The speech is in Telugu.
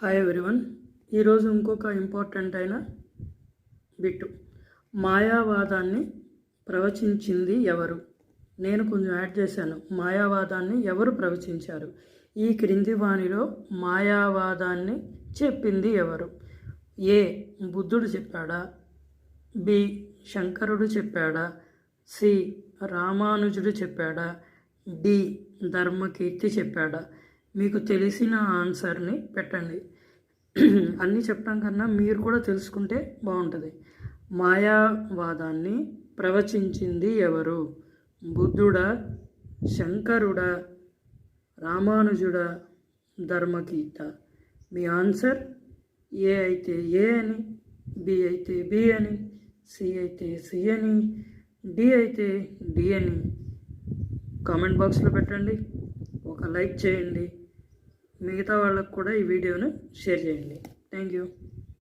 Hi everyone. ఈరోజు ఇంకొక ఇంపార్టెంట్ అయిన బిట్టు. మాయావాదాన్ని ప్రవచించింది ఎవరు? నేను కొంచెం యాడ్ చేశాను. మాయావాదాన్ని ఎవరు ప్రవచించారు? ఈ క్రింది వాణిలో మాయావాదాన్ని చెప్పింది ఎవరు? ఏ. బుద్ధుడు చెప్పాడా? బి. శంకరుడు చెప్పాడా? సి. రామానుజుడు చెప్పాడా? డి. ధర్మకీర్తి చెప్పాడా? మీకు తెలిసిన ఆన్సర్ని పెట్టండి. అన్నీ చెప్పడం కన్నా మీరు కూడా తెలుసుకుంటే బాగుంటుంది. మాయావాదాన్ని ప్రవచించింది ఎవరు? బుద్ధుడా, శంకరుడా, రామానుజుడా, ధర్మకీర్త? మీ ఆన్సర్ ఏ అయితే ఏ అని, బి అయితే బి అని, సి అయితే సి అని, డి అయితే డి అని కామెంట్ బాక్స్లో పెట్టండి. ఒక లైక్ చేయండి. మిగతా వాళ్ళకు కూడా ఈ వీడియోను షేర్ చేయండి. Thank you.